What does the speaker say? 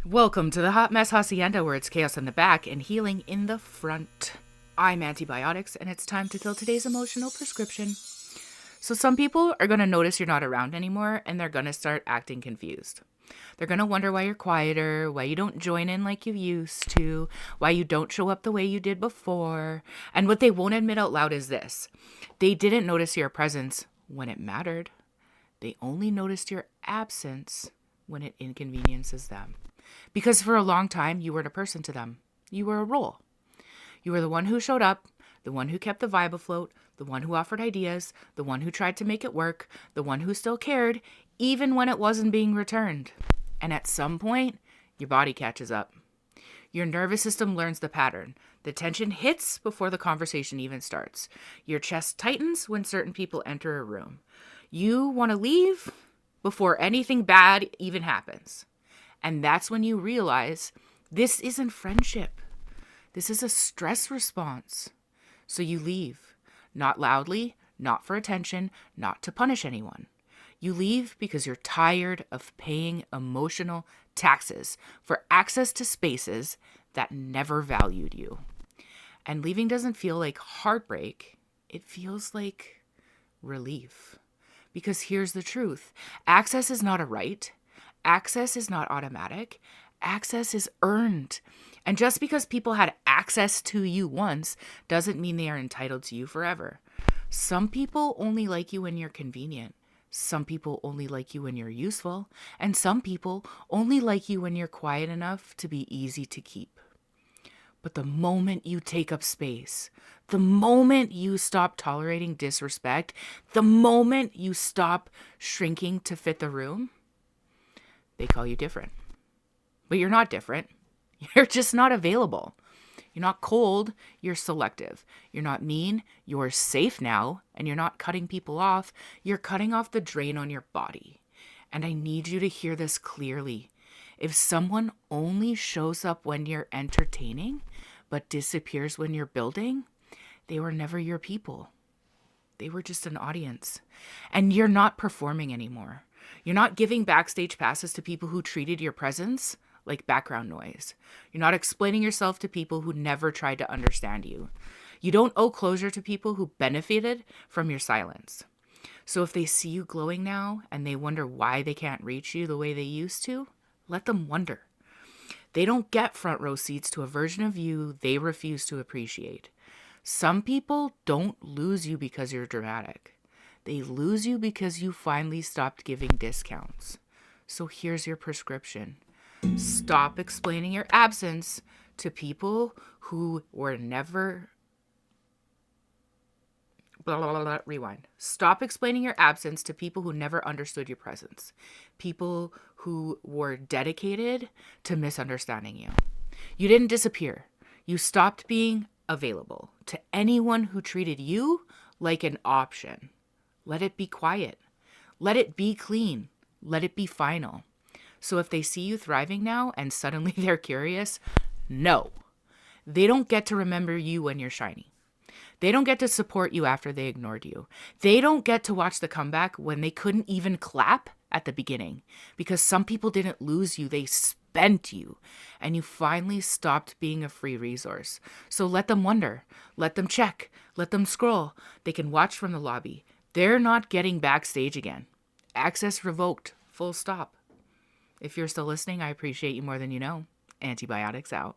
Welcome to the Hot Mess Hacienda, where it's chaos in the back and healing in the front. I'm Antibiotics, and it's time to fill today's emotional prescription. So some people are going to notice you're not around anymore, and they're going to start acting confused. They're going to wonder why you're quieter, why you don't join in like you used to, why you don't show up the way you did before. And what they won't admit out loud is this: they didn't notice your presence when it mattered. They only noticed your absence when it inconveniences them. Because for a long time, you weren't a person to them. You were a role. You were the one who showed up, the one who kept the vibe afloat, the one who offered ideas, the one who tried to make it work, the one who still cared, even when it wasn't being returned. And at some point, your body catches up. Your nervous system learns the pattern. The tension hits before the conversation even starts. Your chest tightens when certain people enter a room. You want to leave before anything bad even happens. And that's when you realize this isn't friendship. This is a stress response. So you leave. Not loudly, not for attention, not to punish anyone. You leave because you're tired of paying emotional taxes for access to spaces that never valued you. And leaving doesn't feel like heartbreak. It feels like relief. Because here's the truth. Access is not a right. Access is not automatic. Access is earned. And just because people had access to you once doesn't mean they are entitled to you forever. Some people only like you when you're convenient. Some people only like you when you're useful. And some people only like you when you're quiet enough to be easy to keep. But the moment you take up space, the moment you stop tolerating disrespect, the moment you stop shrinking to fit the room, they call you different. But you're not different. You're just not available. You're not cold, you're selective. You're not mean, you're safe now, and you're not cutting people off. You're cutting off the drain on your body. And I need you to hear this clearly. If someone only shows up when you're entertaining, but disappears when you're building, they were never your people. They were just an audience. And you're not performing anymore. You're not giving backstage passes to people who treated your presence like background noise. You're not explaining yourself to people who never tried to understand you. You don't owe closure to people who benefited from your silence. So if they see you glowing now and they wonder why they can't reach you the way they used to, let them wonder. They don't get front row seats to a version of you they refuse to appreciate. Some people don't lose you because you're dramatic. They lose you because you finally stopped giving discounts. So here's your prescription. Stop explaining your absence to people who were never... Rewind. Stop explaining your absence to people who never understood your presence. People who were dedicated to misunderstanding you. You didn't disappear. You stopped being available to anyone who treated you like an option. Let it be quiet. Let it be clean. Let it be final. So if they see you thriving now and suddenly they're curious, no. They don't get to remember you when you're shiny. They don't get to support you after they ignored you. They don't get to watch the comeback when they couldn't even clap at the beginning. Because some people didn't lose you, they spent you. And you finally stopped being a free resource. So let them wonder. Let them check. Let them scroll. They can watch from the lobby. They're not getting backstage again. Access revoked. Full stop. If you're still listening, I appreciate you more than you know. Antibiotics out.